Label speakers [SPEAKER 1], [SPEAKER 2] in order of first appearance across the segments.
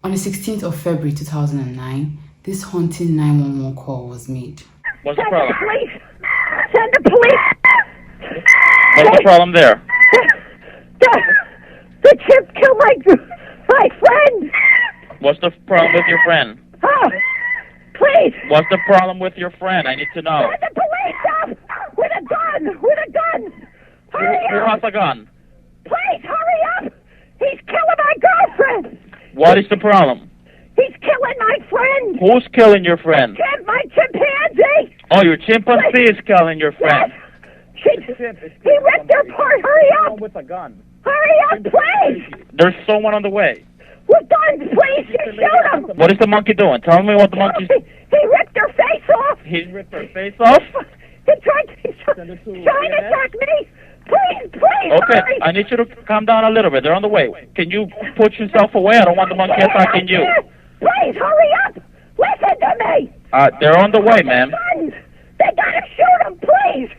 [SPEAKER 1] On the 16th of February 2009, this haunting 911 call was made.
[SPEAKER 2] What's the problem?
[SPEAKER 3] Send the police! Send the police!
[SPEAKER 2] What's the problem there?
[SPEAKER 3] The chimp killed my friend!
[SPEAKER 2] What's the problem with your friend?
[SPEAKER 3] Oh, please!
[SPEAKER 2] What's the problem with your friend? I need to know.
[SPEAKER 3] Send the police up! With a gun! With a gun! Hurry
[SPEAKER 2] Who
[SPEAKER 3] up!
[SPEAKER 2] has a gun?
[SPEAKER 3] Please, hurry up! He's killing my girlfriend!
[SPEAKER 2] What is the problem?
[SPEAKER 3] He's killing my friend!
[SPEAKER 2] Who's killing your friend?
[SPEAKER 3] My chimpanzee!
[SPEAKER 2] Oh, your chimpanzee is killing your friend.
[SPEAKER 3] He ripped her apart! Hurry up!
[SPEAKER 2] With a gun.
[SPEAKER 3] Hurry up, please!
[SPEAKER 2] There's someone on the way.
[SPEAKER 3] With guns, please! Shoot him!
[SPEAKER 2] What is the monkey doing? Tell me what the monkey's...
[SPEAKER 3] He ripped her face off!
[SPEAKER 2] He ripped her face off?
[SPEAKER 3] He's trying to attack me! Please,
[SPEAKER 2] Okay,
[SPEAKER 3] hurry!
[SPEAKER 2] I need you to calm down a little bit. They're on the way. Can you put yourself away? I don't want the monkey attacking you.
[SPEAKER 3] Please, hurry up! Listen to me!
[SPEAKER 2] They're on the way, ma'am.
[SPEAKER 3] Guns! They gotta shoot him, please!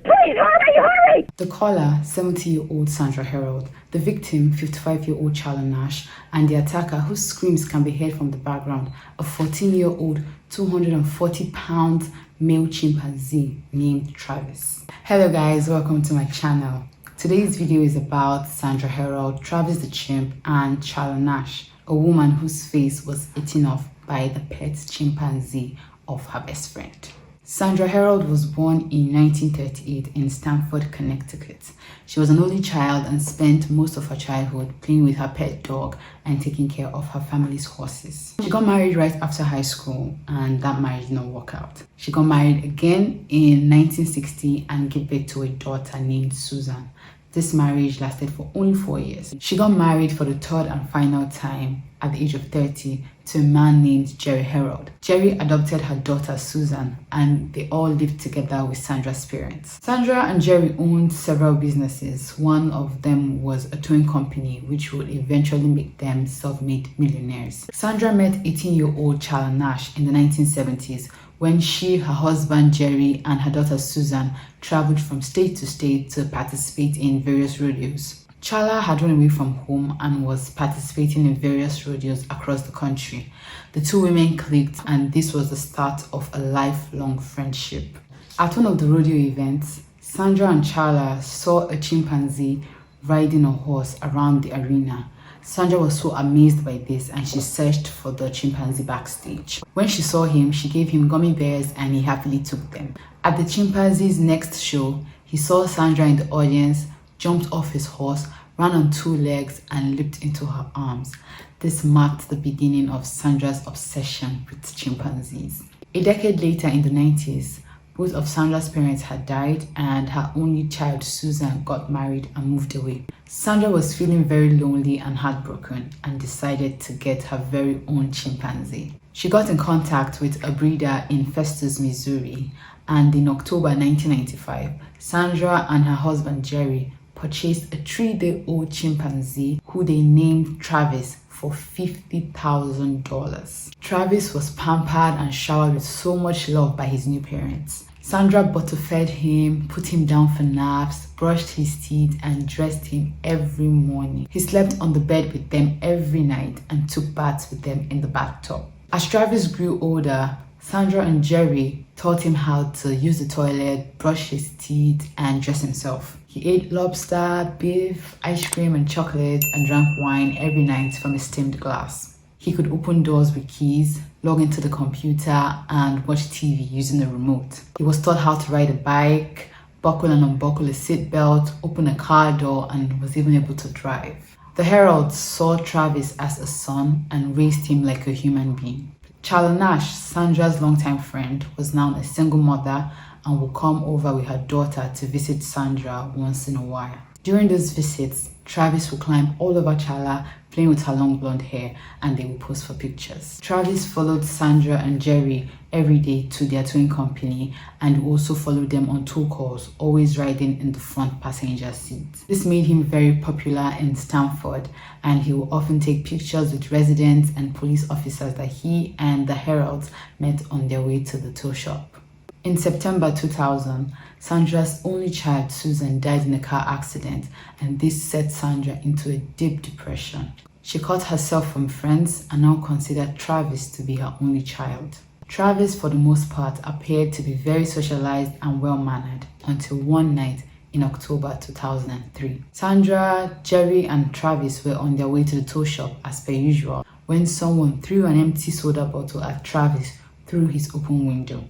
[SPEAKER 3] Please, hurry!
[SPEAKER 1] The caller, 70-year-old Sandra Harold, the victim, 55-year-old Charla Nash, and the attacker, whose screams can be heard from the background, a 14-year-old, 240-pound male chimpanzee named Travis. Hello guys, welcome to my channel. Today's video is about Sandra Harold, Travis the chimp, and Charla Nash, a woman whose face was eaten off by the pet chimpanzee of her best friend. Sandra Harold was born in 1938 in Stamford, Connecticut. She was an only child and spent most of her childhood playing with her pet dog and taking care of her family's horses. She got married right after high school, and that marriage did not work out. She got married again in 1960 and gave birth to a daughter named Susan. This marriage lasted for only 4 years. She got married for the third and final time at the age of 30 to a man named Jerry Harold. Jerry adopted her daughter Susan, and they all lived together with Sandra's parents. Sandra and Jerry owned several businesses. One of them was a towing company, which would eventually make them self-made millionaires. Sandra met 18-year-old Charla Nash in the 1970s when she, her husband Jerry, and her daughter Susan traveled from state to state to participate in various rodeos. Charla had run away from home and was participating in various rodeos across the country. The two women clicked, and this was the start of a lifelong friendship. At one of the rodeo events, Sandra and Charla saw a chimpanzee riding a horse around the arena. Sandra was so amazed by this, and she searched for the chimpanzee backstage. When she saw him, she gave him gummy bears and he happily took them. At the chimpanzee's next show, he saw Sandra in the audience, jumped off his horse, ran on 2 legs and leaped into her arms. This marked the beginning of Sandra's obsession with chimpanzees. A decade later, in the 90s, both of Sandra's parents had died and her only child Susan got married and moved away. Sandra was feeling very lonely and heartbroken and decided to get her very own chimpanzee. She got in contact with a breeder in Festus, Missouri, and in October 1995, Sandra and her husband Jerry purchased a 3-day-old chimpanzee who they named Travis for $50,000. Travis was pampered and showered with so much love by his new parents. Sandra bottle-fed him, put him down for naps, brushed his teeth, and dressed him every morning. He slept on the bed with them every night and took baths with them in the bathtub. As Travis grew older, Sandra and Jerry taught him how to use the toilet, brush his teeth, and dress himself. He ate lobster, beef, ice cream, and chocolate, and drank wine every night from a steamed glass. He could open doors with keys, log into the computer, and watch TV using a remote. He was taught how to ride a bike, buckle and unbuckle a seatbelt, open a car door, and was even able to drive. The Heralds saw Travis as a son and raised him like a human being. Charla Nash, Sandra's longtime friend, was now a single mother and would come over with her daughter to visit Sandra once in a while. During those visits, Travis would climb all over Charla, playing with her long blonde hair, and they would pose for pictures. Travis followed Sandra and Jerry every day to their towing company and also followed them on tour calls, always riding in the front passenger seat. This made him very popular in Stamford, and he would often take pictures with residents and police officers that he and the Heralds met on their way to the tow shop. In September 2000, Sandra's only child, Susan, died in a car accident, and this set Sandra into a deep depression. She cut herself from friends and now considered Travis to be her only child. Travis, for the most part, appeared to be very socialized and well-mannered until one night in October 2003. Sandra, Jerry, and Travis were on their way to the toy shop as per usual when someone threw an empty soda bottle at Travis through his open window.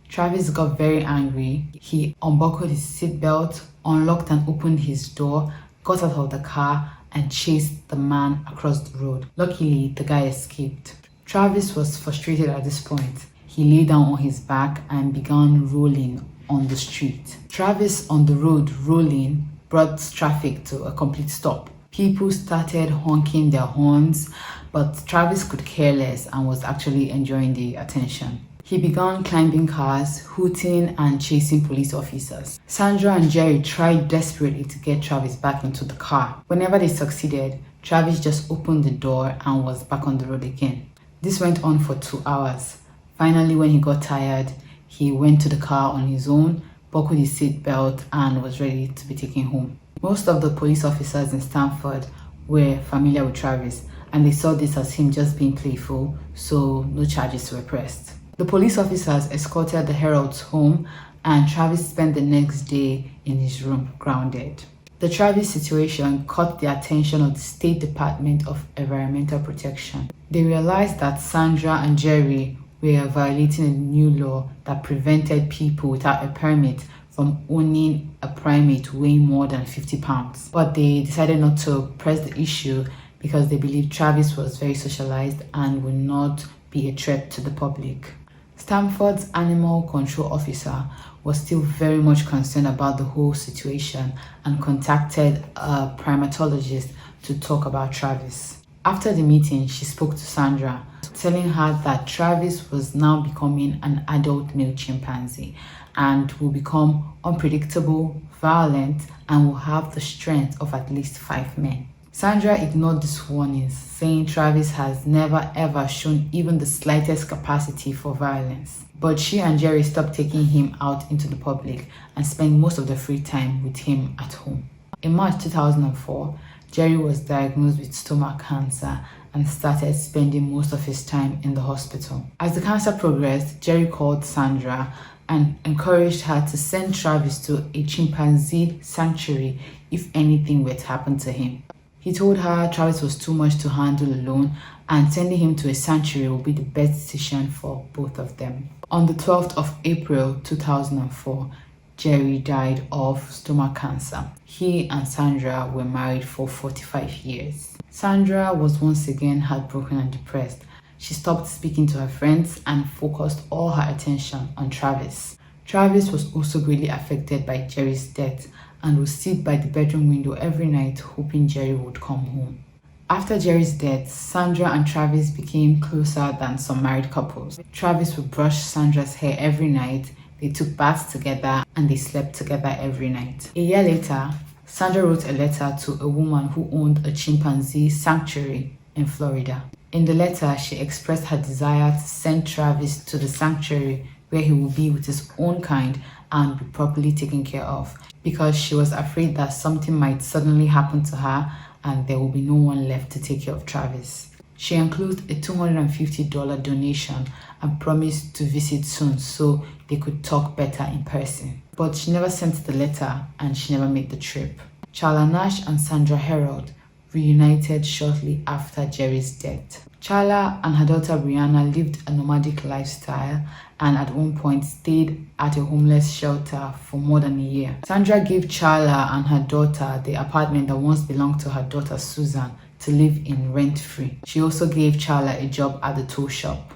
[SPEAKER 1] Travis got very angry. He unbuckled his seatbelt, unlocked and opened his door, got out of the car, and chased the man across the road. Luckily, the guy escaped. Travis was frustrated at this point. He lay down on his back and began rolling on the street. Travis on the road rolling brought traffic to a complete stop. People started honking their horns, but Travis could care less and was actually enjoying the attention. He began climbing cars, hooting and chasing police officers. Sandra and Jerry tried desperately to get Travis back into the car. Whenever they succeeded, Travis just opened the door and was back on the road again. This went on for 2 hours. Finally, when he got tired, he went to the car on his own, buckled his seatbelt, and was ready to be taken home. Most of the police officers in Stanford were familiar with Travis, and they saw this as him just being playful, so no charges were pressed. The police officers escorted the Heralds home, and Travis spent the next day in his room grounded. The Travis situation caught the attention of the State Department of Environmental Protection. They realized that Sandra and Jerry were violating a new law that prevented people without a permit from owning a primate weighing more than 50 pounds. But they decided not to press the issue because they believed Travis was very socialized and would not be a threat to the public. Stanford's animal control officer was still very much concerned about the whole situation and contacted a primatologist to talk about Travis. After the meeting, she spoke to Sandra, telling her that Travis was now becoming an adult male chimpanzee and will become unpredictable, violent, and will have the strength of at least 5 men. Sandra ignored these warnings, saying Travis has never ever shown even the slightest capacity for violence. But she and Jerry stopped taking him out into the public and spent most of the free time with him at home. In March 2004, Jerry was diagnosed with stomach cancer and started spending most of his time in the hospital. As the cancer progressed, Jerry called Sandra and encouraged her to send Travis to a chimpanzee sanctuary if anything were to happen to him. He told her Travis was too much to handle alone and sending him to a sanctuary would be the best decision for both of them. On the 12th of April 2004, Jerry died of stomach cancer. He and Sandra were married for 45 years. Sandra was once again heartbroken and depressed. She stopped speaking to her friends and focused all her attention on Travis. Travis was also greatly affected by Jerry's death and would sit by the bedroom window every night hoping Jerry would come home. After Jerry's death, Sandra and Travis became closer than some married couples. Travis would brush Sandra's hair every night, they took baths together, and they slept together every night. A year later, Sandra wrote a letter to a woman who owned a chimpanzee sanctuary in Florida. In the letter, she expressed her desire to send Travis to the sanctuary where he would be with his own kind and be properly taken care of, because she was afraid that something might suddenly happen to her and there will be no one left to take care of Travis. She included a $250 donation and promised to visit soon so they could talk better in person. But she never sent the letter and she never made the trip. Charla Nash and Sandra Herald reunited shortly after Jerry's death. Charla and her daughter Brianna lived a nomadic lifestyle and at one point stayed at a homeless shelter for more than a year. Sandra gave Charla and her daughter the apartment that once belonged to her daughter Susan to live in rent-free. She also gave Charla a job at the toy shop.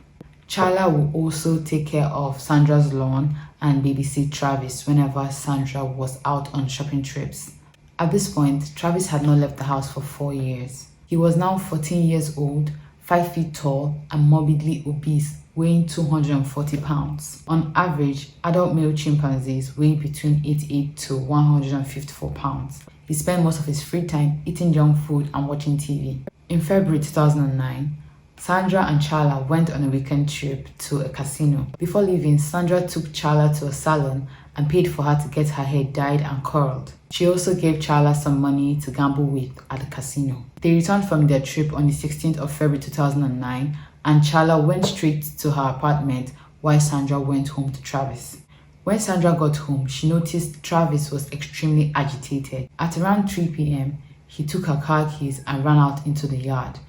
[SPEAKER 1] Charla will also take care of Sandra's lawn and babysit Travis whenever Sandra was out on shopping trips. At this point, Travis had not left the house for 4 years. He was now 14 years old, 5 feet tall, and morbidly obese, weighing 240 pounds. On average, adult male chimpanzees weigh between 88 to 154 pounds. He spent most of his free time eating junk food and watching TV. In February 2009, Sandra and Charla went on a weekend trip to a casino. Before leaving, Sandra took Charla to a salon and paid for her to get her hair dyed and curled. She also gave Charla some money to gamble with at the casino. They returned from their trip on the 16th of February 2009, and Charla went straight to her apartment while Sandra went home to Travis. When Sandra got home, she noticed Travis was extremely agitated. At around 3 p.m., he took her car keys and ran out into the yard,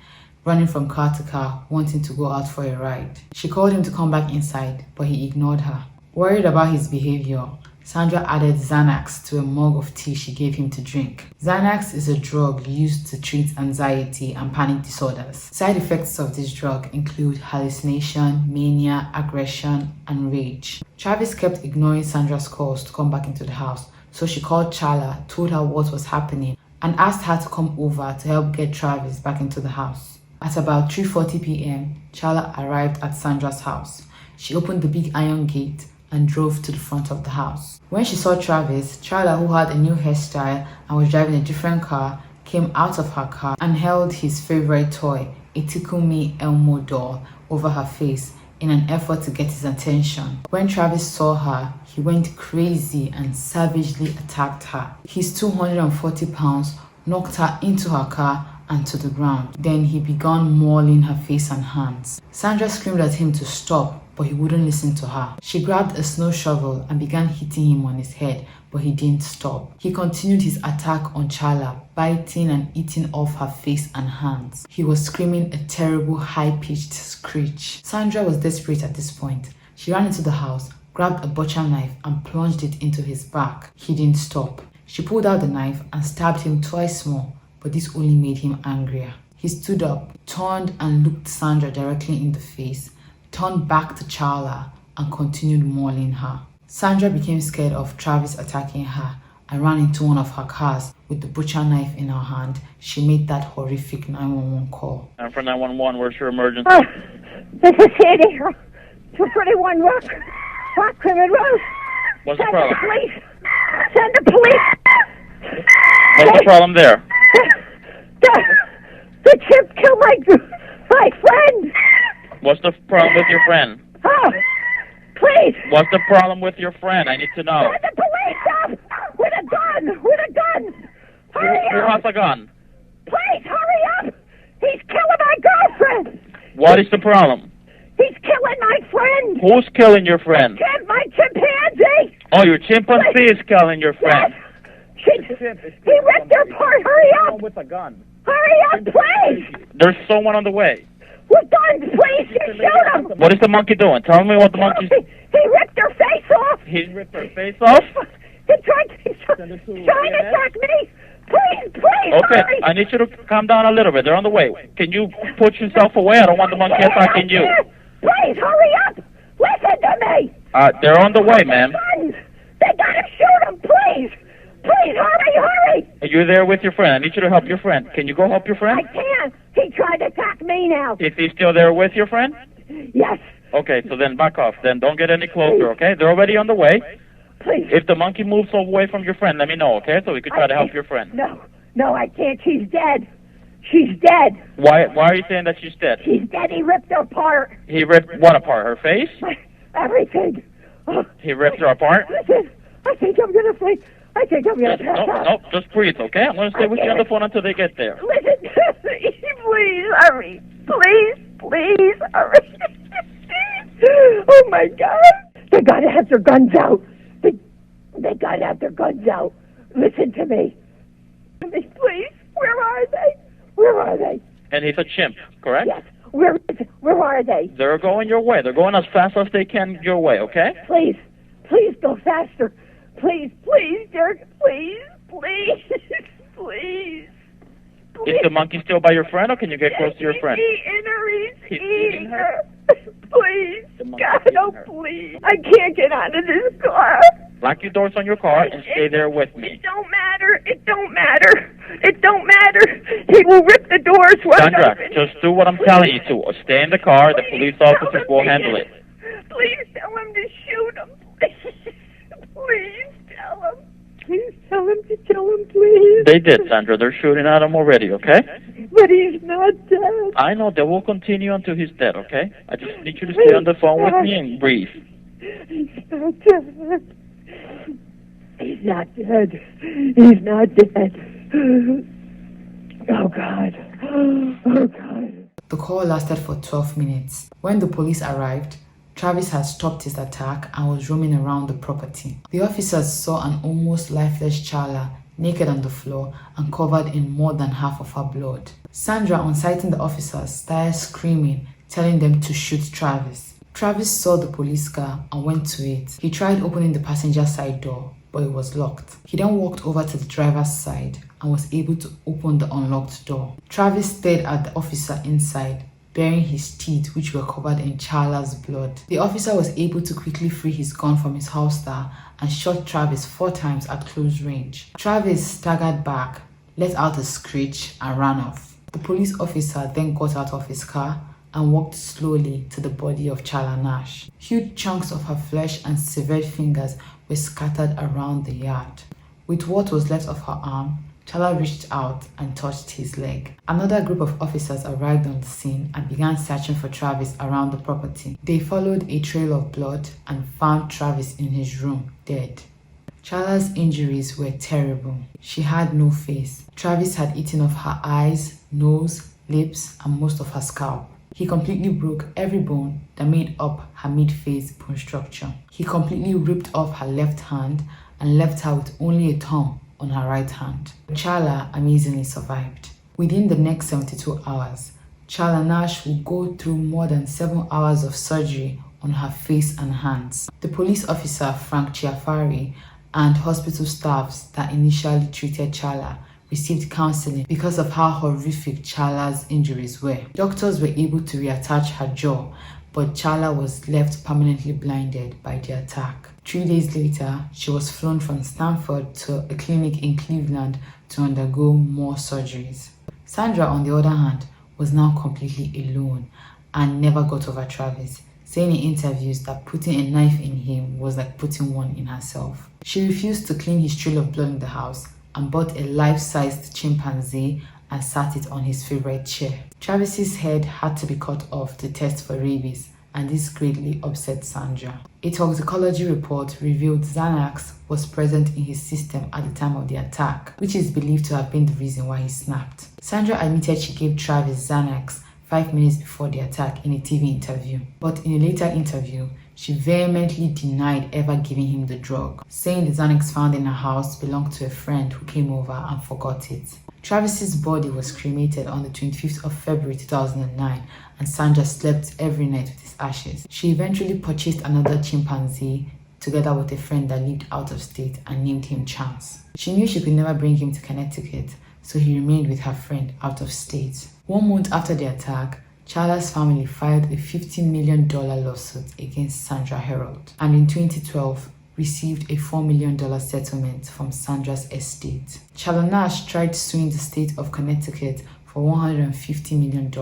[SPEAKER 1] running from car to car, wanting to go out for a ride. She called him to come back inside, but he ignored her. Worried about his behavior, Sandra added Xanax to a mug of tea she gave him to drink. Xanax is a drug used to treat anxiety and panic disorders. Side effects of this drug include hallucination, mania, aggression, and rage. Travis kept ignoring Sandra's calls to come back into the house, so she called Charla, told her what was happening, and asked her to come over to help get Travis back into the house. At about 3:40 p.m., Charla arrived at Sandra's house. She opened the big iron gate and drove to the front of the house. When she saw Travis, Charla, who had a new hairstyle and was driving a different car, came out of her car and held his favorite toy, a Tickle Me Elmo doll, over her face in an effort to get his attention. When Travis saw her, he went crazy and savagely attacked her. His 240 pounds knocked her into her car and to the ground. Then he began mauling her face and hands. Sandra screamed at him to stop, but he wouldn't listen to her. She grabbed a snow shovel and began hitting him on his head, but he didn't stop. He continued his attack on Charla, biting and eating off her face and hands. He was screaming a terrible high-pitched screech. Sandra was desperate at this point. She ran into the house, grabbed a butcher knife and plunged it into his back. He didn't stop. She pulled out the knife and stabbed him twice more, but this only made him angrier. He stood up, turned and looked Sandra directly in the face, turned back to Charla and continued mauling her. Sandra became scared of Travis attacking her and ran into one of her cars with the butcher knife in her hand. She made that horrific 911 call.
[SPEAKER 2] And for 911, where's your emergency?
[SPEAKER 3] This is Sandy. 231 Rock Crimmon Road.
[SPEAKER 2] What's the
[SPEAKER 3] Send
[SPEAKER 2] problem?
[SPEAKER 3] the police. Send the police.
[SPEAKER 2] What's the problem there?
[SPEAKER 3] The chimp killed my friend.
[SPEAKER 2] What's the problem with your friend?
[SPEAKER 3] Oh, please.
[SPEAKER 2] What's the problem with your friend? I need to know.
[SPEAKER 3] Send the police up with a gun. With a gun. Hurry
[SPEAKER 2] Who
[SPEAKER 3] up.
[SPEAKER 2] has a gun?
[SPEAKER 3] Please hurry up. He's killing my girlfriend.
[SPEAKER 2] What is the problem?
[SPEAKER 3] He's killing my friend.
[SPEAKER 2] Who's killing your friend?
[SPEAKER 3] My chimpanzee.
[SPEAKER 2] Oh, your chimpanzee is killing your friend.
[SPEAKER 3] Yes. He ripped her apart. Hurry up.
[SPEAKER 2] With a gun.
[SPEAKER 3] Hurry up, please.
[SPEAKER 2] There's someone on the way.
[SPEAKER 3] With guns, please. You shoot him.
[SPEAKER 2] What is the monkey doing? Tell me what the monkey's...
[SPEAKER 3] He ripped her face off.
[SPEAKER 2] He ripped her face off?
[SPEAKER 3] He's trying to attack me. Please,
[SPEAKER 2] Okay,
[SPEAKER 3] hurry.
[SPEAKER 2] I need you to calm down a little bit. They're on the way. Can you put yourself away? I don't want the monkey attacking you.
[SPEAKER 3] Please, hurry up. Listen to me.
[SPEAKER 2] They're on the way, ma'am.
[SPEAKER 3] Guns. They gotta shoot him, please. Please, hurry.
[SPEAKER 2] Are you there with your friend? I need you to help your friend. Can you go help your friend?
[SPEAKER 3] I can't. He tried to attack me now.
[SPEAKER 2] Is he still there with your friend?
[SPEAKER 3] Yes.
[SPEAKER 2] Okay, so then back off. Then don't get any closer, okay? They're already on the way.
[SPEAKER 3] Please.
[SPEAKER 2] If the monkey moves away from your friend, let me know, okay? So we can try to help your friend.
[SPEAKER 3] No, I can't. She's dead. She's dead.
[SPEAKER 2] Why are you saying that she's dead?
[SPEAKER 3] She's dead. He ripped her apart.
[SPEAKER 2] He ripped what apart? Her face?
[SPEAKER 3] Everything.
[SPEAKER 2] He ripped her apart?
[SPEAKER 3] Listen, I think I'm gonna pass out.
[SPEAKER 2] No, just breathe, okay? I'm going to stay with you on the phone until they get there.
[SPEAKER 3] Listen to me. Please hurry. Please hurry. Oh my God. They gotta have their guns out. They gotta have their guns out. Listen to me. Please. Where are they?
[SPEAKER 2] And he's a chimp, correct?
[SPEAKER 3] Yes. Where are they?
[SPEAKER 2] They're going your way. They're going as fast as they can your way, okay?
[SPEAKER 3] Please go faster. Please, Dirk. Please.
[SPEAKER 2] Is the monkey still by your friend, or can you get close to your friend?
[SPEAKER 3] He's eating her. Please. God, no, please. I can't get out of this car.
[SPEAKER 2] Lock your doors on your car and stay there with me.
[SPEAKER 3] It don't matter. He will rip the doors wide
[SPEAKER 2] Sandra,
[SPEAKER 3] open.
[SPEAKER 2] just do what I'm telling you to. Stay in the car. The police officers will handle it.
[SPEAKER 3] Please tell him to shoot him. Please tell him. Please tell him to kill him, please.
[SPEAKER 2] They did, Sandra. They're shooting at him already, okay?
[SPEAKER 3] But he's not dead.
[SPEAKER 2] I know. They will continue until he's dead, okay? I just need you to stay on the phone with me and breathe.
[SPEAKER 3] He's not dead. He's not dead. He's not dead. Oh, God. Oh, God.
[SPEAKER 1] The call lasted for 12 minutes. When the police arrived, Travis had stopped his attack and was roaming around the property. The officers saw an almost lifeless Charla naked on the floor and covered in more than half of her blood. Sandra, on sighting the officers, started screaming, telling them to shoot Travis. Travis saw the police car and went to it. He tried opening the passenger side door, but it was locked. He then walked over to the driver's side and was able to open the unlocked door. Travis stared at the officer inside, baring his teeth, which were covered in Charla's blood. The officer was able to quickly free his gun from his holster and shot Travis 4 times at close range. Travis staggered back, let out a screech, and ran off. The police officer then got out of his car and walked slowly to the body of Charla Nash. Huge chunks of her flesh and severed fingers were scattered around the yard. With what was left of her arm, Charla reached out and touched his leg. Another group of officers arrived on the scene and began searching for Travis around the property. They followed a trail of blood and found Travis in his room, dead. Charla's injuries were terrible. She had no face. Travis had eaten off her eyes, nose, lips, and most of her scalp. He completely broke every bone that made up her mid-face bone structure. He completely ripped off her left hand and left her with only a thumb on her right hand. Charla amazingly survived. Within the next 72 hours, Charla Nash will go through more than 7 hours of surgery on her face and hands. The police officer Frank Chiafari and hospital staffs that initially treated Charla received counseling because of how horrific Charla's injuries were. Doctors were able to reattach her jaw, but Charla was left permanently blinded by the attack. 3 days later, she was flown from Stanford to a clinic in Cleveland to undergo more surgeries. Sandra, on the other hand, was now completely alone and never got over Travis, saying in interviews that putting a knife in him was like putting one in herself. She refused to clean his trail of blood in the house and bought a life-sized chimpanzee and sat it on his favorite chair. Travis's head had to be cut off to test for rabies, and this greatly upset Sandra. A toxicology report revealed Xanax was present in his system at the time of the attack, which is believed to have been the reason why he snapped. Sandra admitted she gave Travis Xanax 5 minutes before the attack in a TV interview, but in a later interview, she vehemently denied ever giving him the drug, saying the Xanax found in her house belonged to a friend who came over and forgot it. Travis's body was cremated on the 25th of February 2009, and Sandra slept every night with his ashes. She eventually purchased another chimpanzee together with a friend that lived out of state and named him Chance. She knew she could never bring him to Connecticut, so he remained with her friend out of state. 1 month after the attack, Charla's family filed a $50 million lawsuit against Sandra Herold, and in 2012 received a $4 million settlement from Sandra's estate. Charla Nash tried suing the state of Connecticut for $150 million,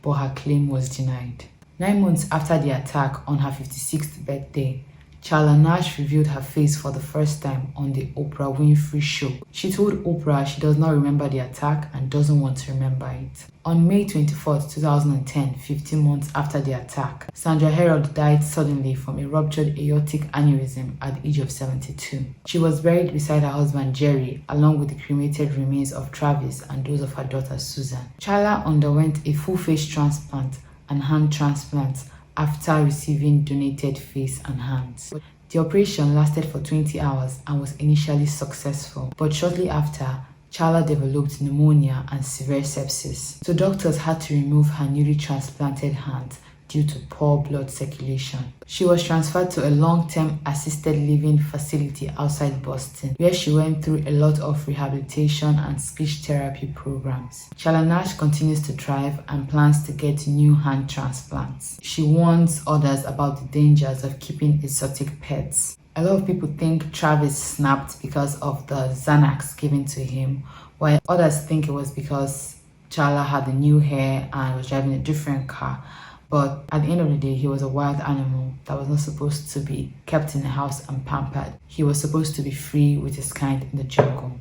[SPEAKER 1] but her claim was denied. 9 months after the attack on her 56th birthday, Charla Nash revealed her face for the first time on the Oprah Winfrey Show. She told Oprah she does not remember the attack and doesn't want to remember it. On May 24, 2010, 15 months after the attack, Sandra Herold died suddenly from a ruptured aortic aneurysm at the age of 72. She was buried beside her husband Jerry, along with the cremated remains of Travis and those of her daughter Susan. Charla underwent a full face transplant and hand transplant after receiving donated face and hands. The operation lasted for 20 hours and was initially successful, but shortly after, Charla developed pneumonia and severe sepsis, so doctors had to remove her newly transplanted hand due to poor blood circulation. She was transferred to a long-term assisted living facility outside Boston, where she went through a lot of rehabilitation and speech therapy programs. Charla Nash continues to thrive and plans to get new hand transplants. She warns others about the dangers of keeping exotic pets. A lot of people think Travis snapped because of the Xanax given to him, while others think it was because Charla had a new hair and was driving a different car. But at the end of the day, he was a wild animal that was not supposed to be kept in a house and pampered. He was supposed to be free with his kind in the jungle.